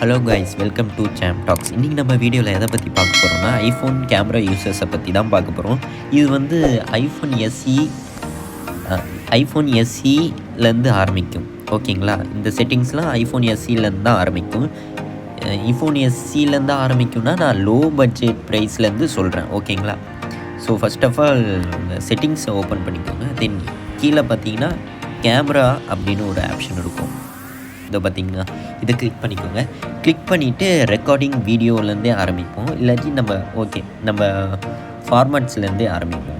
Hello guys, welcome to Sam Talks. இன்றைக்கி நம்ம வீடியோவில் எதை பற்றி பார்க்க போகிறோம்னா ஐஃபோன் கேமரா யூசர்ஸை பற்றி தான் பார்க்க போகிறோம். இது வந்து ஐஃபோன் எஸ்இலேருந்து ஆரம்பிக்கும். ஓகேங்களா, இந்த செட்டிங்ஸ்லாம் ஐஃபோன் எஸ்இலேருந்து தான் ஆரம்பிக்கும். ஐஃபோன் எஸ்இலேருந்து ஆரம்பிக்கும்னா நான் லோ பட்ஜெட் ப்ரைஸ்லேருந்து சொல்கிறேன். ஓகேங்களா, ஸோ ஃபஸ்ட் ஆஃப் ஆல் செட்டிங்ஸை ஓப்பன் பண்ணிக்கோங்க. தென் கீழே பார்த்தீங்கன்னா கேமரா அப்படின்னு ஒரு ஆப்ஷன் இருக்கும். இதை பார்த்தீங்கன்னா இதை கிளிக் பண்ணிக்கோங்க. கிளிக் பண்ணிவிட்டு ரெக்கார்டிங் வீடியோலேருந்தே ஆரம்பிப்போம், இல்லாட்டி நம்ம ஃபார்மேட்ஸ்லேருந்தே ஆரம்பிப்போம்.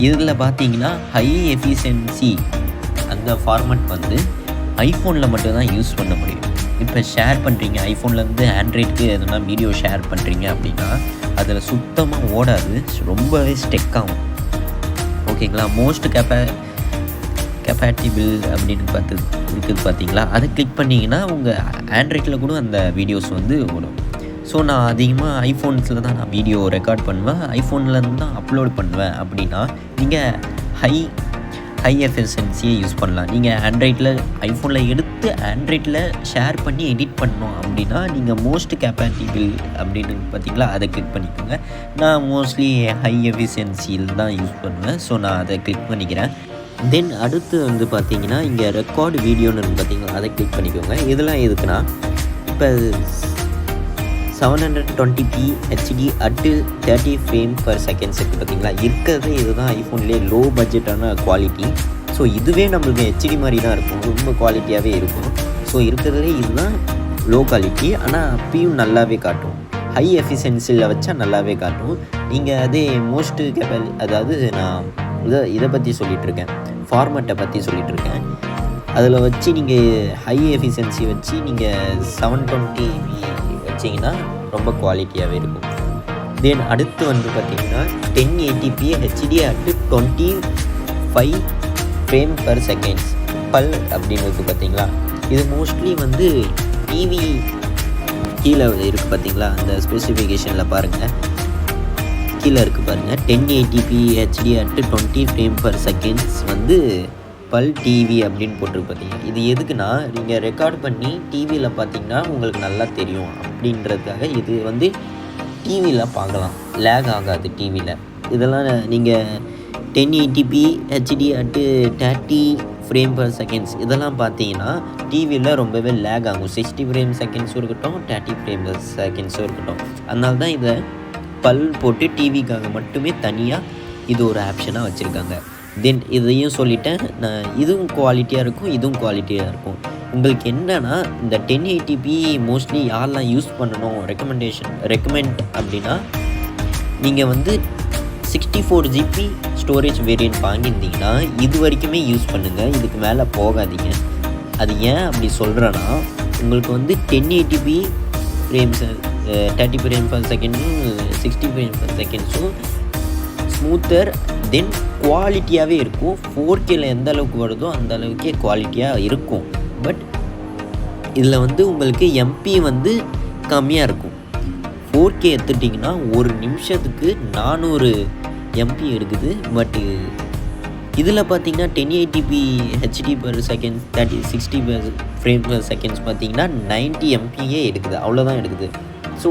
இதில் பார்த்தீங்கன்னா ஹை எஃபிஷியன்சி அந்த ஃபார்மேட் வந்து ஐஃபோனில் மட்டும்தான் யூஸ் பண்ண முடியும். இப்போ ஷேர் பண்ணுறீங்க, ஐஃபோன்லேருந்து ஆண்ட்ராய்டுக்கு எதுனா வீடியோ ஷேர் பண்ணுறீங்க அப்படின்னா அதில் சுத்தமாக ஓடாது, ரொம்பவே ஸ்டெக் ஆகும். ஓகேங்களா, மோஸ்ட் கம்பேட்டிபிள் அப்படின்னு இருக்குது பார்த்தீங்களா, அதை கிளிக் பண்ணிங்கன்னா உங்கள் ஆண்ட்ராய்டில் கூட அந்த வீடியோஸ் வந்து வரும். ஸோ நான் அதிகமாக ஐஃபோன்ஸில் தான் நான் வீடியோ ரெக்கார்ட் பண்ணுவேன், ஐஃபோன்லேருந்து தான் அப்லோட் பண்ணுவேன். அப்படின்னா நீங்கள் ஹை எஃபிஷியன்சியை யூஸ் பண்ணலாம். நீங்கள் ஐஃபோனில் எடுத்து ஆண்ட்ராய்டில் ஷேர் பண்ணி எடிட் பண்ணோம் அப்படின்னா நீங்கள் மோஸ்ட் கம்பேட்டிபிள் அப்படின்னு பார்த்தீங்களா, அதை கிளிக் பண்ணிக்கோங்க. நான் மோஸ்ட்லி ஹை எஃபிஷியன்சியில் தான் யூஸ் பண்ணுவேன், ஸோ நான் அதை கிளிக் பண்ணிக்கிறேன். தென் அடுத்து வந்து பார்த்தீங்கன்னா இங்கே ரெக்கார்டு வீடியோன்னு பார்த்தீங்களா, அதை கிளிக் பண்ணிக்கோங்க. இதெல்லாம் எதுக்குன்னா, இப்போ 720p HD at 30 frame per seconds இருக்குது பார்த்தீங்களா, இருக்கிறது இதுதான் ஐஃபோன்லேயே லோ பட்ஜெட்டான குவாலிட்டி. ஸோ இதுவே நம்மளுக்கு ஹெச்டி மாதிரி தான் இருக்கும், ரொம்ப குவாலிட்டியாகவே இருக்கும். ஸோ இருக்கிறதுலே இதுதான் லோ குவாலிட்டி, ஆனால் அப்பயும் நல்லாவே காட்டும். ஹை எஃபிஷியன்சியில் வச்சா நல்லாவே காட்டும். நீங்கள் அதே அதாவது நான் இதை பற்றி சொல்லிகிட்ருக்கேன், ஃபார்மேட்டை பற்றி சொல்லிகிட்ருக்கேன். அதில் வச்சு நீங்கள் ஹை எஃபிஷியன்சி வச்சு நீங்கள் 720p வச்சிங்கன்னா ரொம்ப குவாலிட்டியாகவே இருக்கும். தென் அடுத்து வந்து பார்த்திங்கன்னா 1080p HD at 25 frame per seconds அப்படின்னு இருக்குது பார்த்தீங்களா. இது மோஸ்ட்லி வந்து டிவி கீழே இருக்குது பார்த்தீங்களா, அந்த ஸ்பெசிஃபிகேஷனில் பாருங்கள், கீழே இருக்குது பாருங்கள், 1080p HD at 20 frame per seconds வந்து டிவி அப்படின்னு போட்டிருக்கு பார்த்தீங்க. இது எதுக்குன்னா, நீங்கள் ரெக்கார்ட் பண்ணி டிவியில் பார்த்தீங்கன்னா உங்களுக்கு நல்லா தெரியும் அப்படின்றதுக்காக. இது வந்து டிவியில் பார்க்கலாம், லேக் ஆகாது டிவியில். இதெல்லாம் நீங்கள் 1080p HD at 30 frame per seconds இதெல்லாம் பார்த்தீங்கன்னா டிவியில் ரொம்பவே லேக் ஆகும். 60 ஃப்ரேம் செகண்ட்ஸும் இருக்கட்டும், 30 ஃப்ரேம் செகண்ட்ஸும் இருக்கட்டும். அதனால தான் இதை போட்டு டிவிக்காக மட்டுமே தனியாக இது ஒரு ஆப்ஷனாக வச்சுருக்காங்க. தென் இதையும் சொல்லிட்டேன், நான் இதுவும் குவாலிட்டியாக இருக்கும், இதுவும் குவாலிட்டியாக இருக்கும். உங்களுக்கு என்னென்னா, இந்த 1080p மோஸ்ட்லி யாரெல்லாம் யூஸ் பண்ணணும் ரெக்கமெண்ட் அப்படின்னா, நீங்கள் வந்து 64GB ஸ்டோரேஜ் வேரியன்ட் வாங்கியிருந்தீங்கன்னா இது வரைக்குமே யூஸ் பண்ணுங்கள், இதுக்கு மேலே போகாதீங்க. அது ஏன் அப்படி சொல்கிறேன்னா, உங்களுக்கு வந்து 1080p ஃப்ரேம்ஸ் 30 ஃப்ரேம் பர் செகண்டும் 60 ஃப்ரேம் பர் செகண்ட்ஸும் ஸ்மூத்தர் தென் குவாலிட்டியாகவே இருக்கும். 4Kல எந்த அளவுக்கு வருதோ அந்த அளவுக்கே குவாலிட்டியாக இருக்கும். பட் இதில் வந்து உங்களுக்கு எம்பி வந்து கம்மியாக இருக்கும். 4K எடுத்துட்டிங்கன்னா ஒரு நிமிஷத்துக்கு 400 MB எடுக்குது. பட் இதில் பார்த்தீங்கன்னா 1080p HD per second 60 frame per seconds பார்த்தீங்கன்னா 90 MBயே எடுக்குது, அவ்வளோதான் எடுக்குது. ஸோ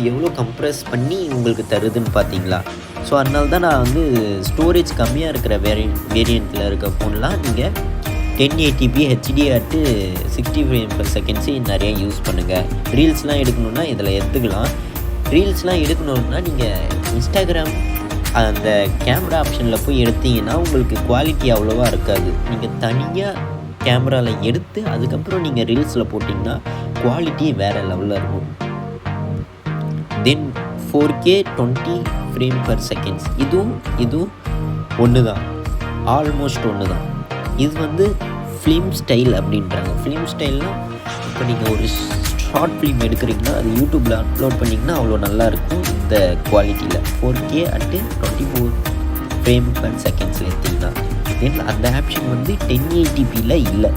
எவ்வளோ கம்ப்ரெஸ் பண்ணி உங்களுக்கு தருதுன்னு பார்த்தீங்களா. ஸோ அதனால தான் நான் வந்து ஸ்டோரேஜ் கம்மியாக இருக்கிற வேரியண்ட்டில் இருக்க ஃபோன்லாம் நீங்கள் 1080p HD at 60 frame per seconds நிறையா யூஸ் பண்ணுங்கள். ரீல்ஸ்லாம் எடுக்கணுன்னா இதில் எடுத்துக்கலாம். ரீல்ஸ்லாம் எடுக்கணுன்னா நீங்கள் இன்ஸ்டாகிராம் அந்த கேமரா ஆப்ஷனில் போய் எடுத்தீங்கன்னா உங்களுக்கு குவாலிட்டி அவ்வளோவா இருக்காது. நீங்கள் தனியாக கேமராவில் எடுத்து அதுக்கப்புறம் நீங்கள் ரீல்ஸில் போட்டிங்கன்னா குவாலிட்டி வேறு லெவலில் இருக்கும். தென் 4K 20 ஃப்ரேம் பர் செகண்ட்ஸ் இதுவும் ஒன்று தான், ஆல்மோஸ்ட் ஒன்று தான். இது வந்து ஃபிலிம் ஸ்டைல் அப்படின்றாங்க. ஃபிலிம் ஸ்டைல்னால் இப்போ நீங்கள் ஒரு ஷார்ட் ஃபிலிம் எடுக்கிறீங்கன்னா அது யூடியூப்பில் அப்லோட் பண்ணிங்கன்னா அவ்வளோ நல்லாயிருக்கும் இந்த குவாலிட்டியில். 4K அட்டு 24 ஃப்ரேம் பர் செகண்ட்ஸில் எடுத்திங்கன்னா. தென் அந்த ஆப்ஷன் வந்து 1080pல இல்லை,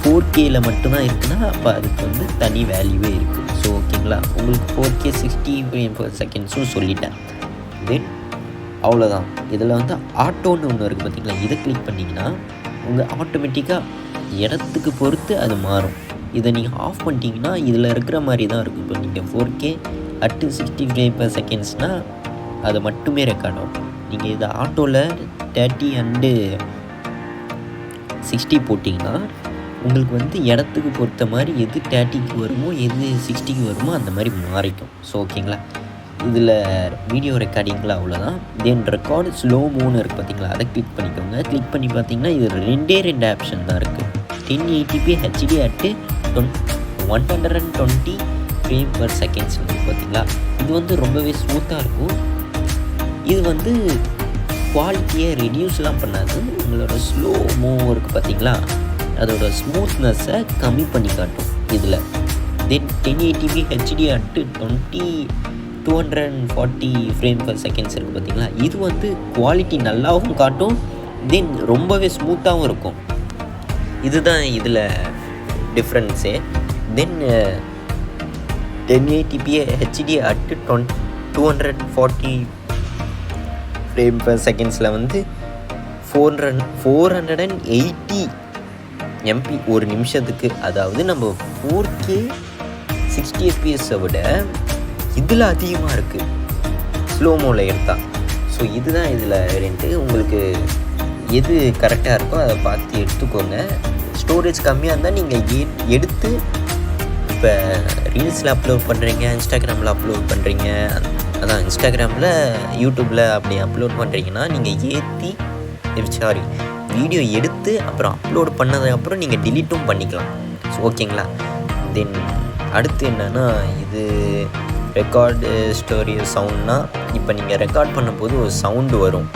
4Kல மட்டும்தான் இருக்குன்னா அப்போ அதுக்கு வந்து தனி வேல்யூவே இருக்குது. ஸோ ஓகேங்களா, உங்களுக்கு 4K 60 ஃப்ரேம் பர் செகண்ட்ஸும் சொல்லிட்டேன். தென் அவ்வளோதான். இதில் வந்து ஆட்டோன்னு ஒன்று இருக்குது பார்த்தீங்களா, இதை கிளிக் பண்ணிங்கன்னா உங்கள் ஆட்டோமேட்டிக்காக இடத்துக்கு பொறுத்து அது மாறும். இதை நீங்கள் ஆஃப் பண்ணிட்டீங்கன்னா இதில் இருக்கிற மாதிரி தான் இருக்கும். இப்போ நீங்கள் 4K at 60 frames/seconds அதை மட்டுமே ரெக்கார்ட் ஆகும். நீங்கள் இதை ஆட்டோவில் 30 and 60 போட்டிங்கன்னா உங்களுக்கு வந்து இடத்துக்கு பொறுத்த மாதிரி எது 30க்கு வருமோ எது 60க்கு வருமோ அந்த மாதிரி மாறிக்கும். ஸோ ஓகேங்களா, இதில் வீடியோ ரெக்கார்டிங்கில் அவ்வளோதான். தென் ரெக்கார்டு ஸ்லோ மோன்னு இருக்குது பார்த்தீங்களா, அதை கிளிக் பண்ணிக்கோங்க. கிளிக் பண்ணி பார்த்தீங்கன்னா இது ரெண்டு ஆப்ஷன் தான் இருக்குது. 1080p HD at 120 frames/seconds இருக்குது பார்த்தீங்களா. இது வந்து ரொம்பவே ஸ்மூத்தாக இருக்கும். இது வந்து குவாலிட்டியை ரெடியூஸ்லாம் பண்ணாது. உங்களோட ஸ்லோ மோ இருக்குது பார்த்தீங்களா, அதோட ஸ்மூத்னஸை கம்மி பண்ணி காட்டும் இதில். தென் 1080p HD at 240 frames/seconds இருக்குது பார்த்தீங்களா, இது வந்து குவாலிட்டி நல்லாவும் காட்டும், தென் ரொம்பவே ஸ்மூத்தாகவும் இருக்கும். இதுதான் இதில் டிஃப்ரென்ஸே. தென் 1080p HD at 240 frames/seconds வந்து 480 MP ஒரு நிமிஷத்துக்கு. அதாவது நம்ம 4K 60 fps விட இதில் அதிகமாக இருக்குது ஸ்லோமோவில் எடுத்தால். ஸோ இதுதான் இதில் வேரியண்ட்டு. உங்களுக்கு எது கரெக்டாக இருக்கோ அதை பார்த்து எடுத்துக்கோங்க. ஸ்டோரேஜ் கம்மியாக இருந்தால் நீங்கள் எடுத்து இப்போ ரீல்ஸில் அப்லோட் பண்ணுறீங்க, இன்ஸ்டாகிராமில் அப்லோட் பண்ணுறீங்க, அதான் இன்ஸ்டாகிராமில் யூடியூப்பில் அப்படி அப்லோட் பண்ணுறீங்கன்னா நீங்கள் வீடியோ எடுத்து அப்புறம் அப்லோட் பண்ணதுக்கப்புறம் நீங்கள் டிலீட்டும் பண்ணிக்கலாம். ஸோ ஓகேங்களா. தென் அடுத்து என்னென்னா, இது ரெக்கார்டு ஸ்டோரி சவுண்ட்னா, இப்போ நீங்கள் ரெக்கார்ட் பண்ணும்போது ஒரு சவுண்டு வரும்.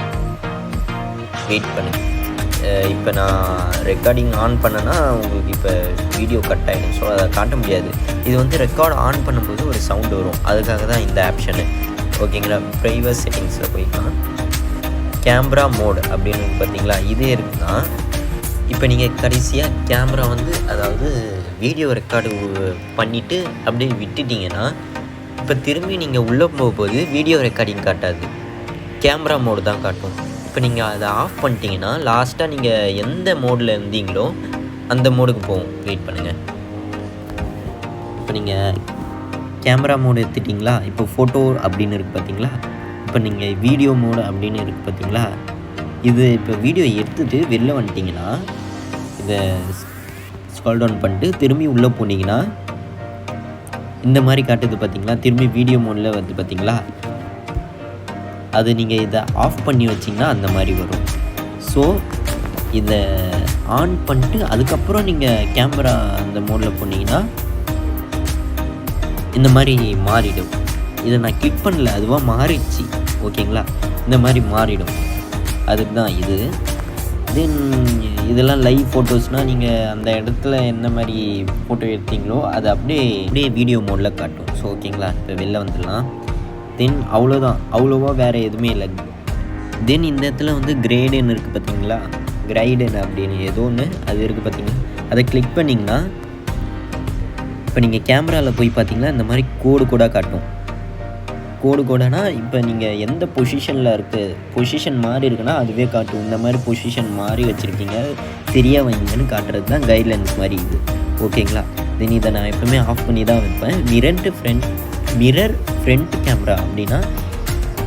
வெயிட் பண்ணுங்க. இப்போ நான் ரெக்கார்டிங் ஆன் பண்ணேன்னா உங்களுக்கு இப்போ வீடியோ கட் ஆகிடும். ஸோ அதை காட்ட முடியாது. இது வந்து ரெக்கார்டு ஆன் பண்ணும்போது ஒரு சவுண்டு வரும். அதுக்காக தான் இந்த ஆப்ஷனு. ஓகேங்களா. ப்ரைவேட் செட்டிங்ஸில் போய்க்கலாம். கேமரா மோட் அப்படின்னு பார்த்தீங்களா, இதே இருக்குன்னா இப்போ நீங்கள் கடைசியாக கேமரா வந்து அதாவது வீடியோ ரெக்கார்டு பண்ணிவிட்டு அப்படியே விட்டுட்டிங்கன்னா இப்போ திரும்பி நீங்கள் உள்ளே போகும்போது வீடியோ ரெக்கார்டிங் காட்டாது, கேமரா மோடு தான் காட்டும். இப்போ நீங்கள் அதை ஆஃப் பண்ணிட்டீங்கன்னா லாஸ்ட்டாக நீங்கள் எந்த மோடில் இருந்தீங்களோ அந்த மோடுக்கு போகும். வெயிட் பண்ணுங்கள். இப்போ நீங்கள் கேமரா மோடு எடுத்துட்டிங்களா, இப்போ ஃபோட்டோ அப்படின்னு இருக்குது பார்த்தீங்களா, இப்போ நீங்கள் வீடியோ மோடு அப்படின்னு இருக்குது பார்த்தீங்களா. இது இப்போ வீடியோ எடுத்துகிட்டு வெளில வந்துட்டிங்கன்னா இதை ஸ்க்ரால் டவுன் பண்ணிட்டு திரும்பி உள்ளே போனீங்கன்னா இந்த மாதிரி காட்டுது பார்த்தீங்களா. திரும்பி வீடியோ மோடில் வந்து பார்த்தீங்களா, அது நீங்கள் இதை ஆஃப் பண்ணி வச்சிங்கன்னா அந்த மாதிரி வரும். ஸோ இதை ஆன் பண்ணிட்டு அதுக்கப்புறம் நீங்கள் கேமரா அந்த மோடில் போனீங்கன்னா இந்த மாதிரி மாறிடும். இதை நான் கிளிக் பண்ணல, அதுவாக மாறிடுச்சு. ஓகேங்களா, இந்த மாதிரி மாறிடும். அதுக்கு தான் இது. தென் இதெல்லாம் லைவ் ஃபோட்டோஸ்னால் நீங்கள் அந்த இடத்துல என்ன மாதிரி ஃபோட்டோ எடுத்தீங்களோ அது அப்படியே வீடியோ மோடில் காட்டும். ஸோ ஓகேங்களா, இப்போ வெளில வந்துடலாம். தென் அவ்வளோதான், அவ்வளோவா வேறு எதுவுமே இல்லை. தென் இந்த இடத்துல வந்து கிரேடுன்னு இருக்குது பார்த்தீங்களா, கிரைடுன்னு அப்படின்னு ஏதோ ஒன்று அது இருக்குது பார்த்தீங்களா, அதை கிளிக் பண்ணிங்கன்னா இப்போ நீங்கள் கேமராவில் போய் பார்த்தீங்கன்னா இந்த மாதிரி கோடாக காட்டும். கோடானா இப்போ நீங்கள் எந்த பொசிஷன் மாறி இருக்குன்னா அதுவே காட்டும். இந்த மாதிரி பொசிஷன் மாறி வச்சுருக்கீங்க, சரியாக வைங்கன்னு காட்டுறது தான் கைட்லைன்ஸ் மாதிரி இது. ஓகேங்களா. தென் இதை நான் எப்போவுமே ஆஃப் பண்ணி தான் வைப்பேன். மிரர் ஃப்ரண்ட் கேமரா அப்படின்னா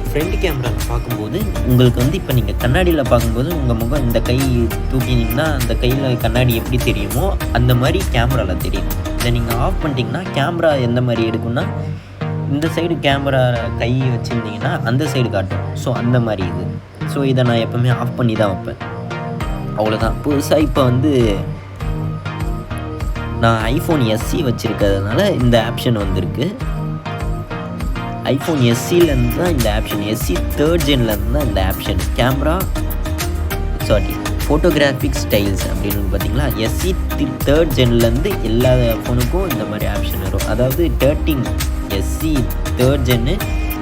ஃப்ரண்ட் கேமராவில் பார்க்கும்போது உங்களுக்கு வந்து இப்போ நீங்கள் கண்ணாடியில் பார்க்கும்போது உங்கள் முகம் இந்த கை தூக்கினீங்கன்னா அந்த கையில் கண்ணாடி எப்படி தெரியுமோ அந்த மாதிரி கேமராவில் தெரியும். இதை நீங்கள் ஆஃப் பண்ணிட்டீங்கன்னா கேமரா எந்த மாதிரி எடுக்குன்னா இந்த சைடு கேமரா கை வச்சுருந்தீங்கன்னா அந்த சைடு காட்டும். ஸோ அந்த மாதிரி இது. ஸோ இதை நான் எப்போவுமே ஆஃப் பண்ணி தான் வைப்பேன். அவ்வளோதான். புதுசாக இப்போ வந்து நான் iPhone SE வச்சுருக்கிறதுனால இந்த ஆப்ஷன் வந்திருக்கு. iPhone SEலேருந்து தான் இந்த ஆப்ஷன், SE 3rd ஜென்லேருந்து தான் இந்த ஆப்ஷன். ஃபோட்டோகிராஃபிக் ஸ்டைல்ஸ் அப்படின்னு பார்த்தீங்களா, SE 3rd ஜென்லேருந்து எல்லா ஃபோனுக்கும் இந்த மாதிரி ஆப்ஷன் வரும். அதாவது 13 SE 3rd ஜென்னு,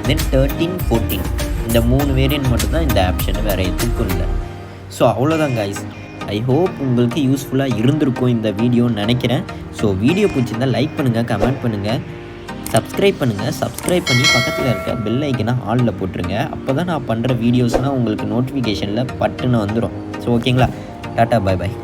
தென் 13, 14 இந்த 3 வேரியன்ட் மட்டும்தான் இந்த ஆப்ஷன், வேறு எதுக்கும் இல்லை. ஸோ அவ்வளோதான் கைஸ். ஐ ஹோப் உங்களுக்கு யூஸ்ஃபுல்லாக இருந்திருக்கும் இந்த வீடியோன்னு நினைக்கிறேன். ஸோ வீடியோ பிடிச்சிருந்தால் லைக் பண்ணுங்கள், கமெண்ட் பண்ணுங்கள், சப்ஸ்கிரைப் பண்ணுங்கள். சப்ஸ்கிரைப் பண்ணி பக்கத்தில் இருக்க பெல் ஐக்கனை ஆலில் போட்டுருங்க. அப்போ தான் நான் பண்ணுற வீடியோஸ்லாம் உங்களுக்கு நோட்டிஃபிகேஷனில் பட்டுன்னு வந்துடும். ஸோ ஓகேங்களா, டாட்டா, பாய் பாய்.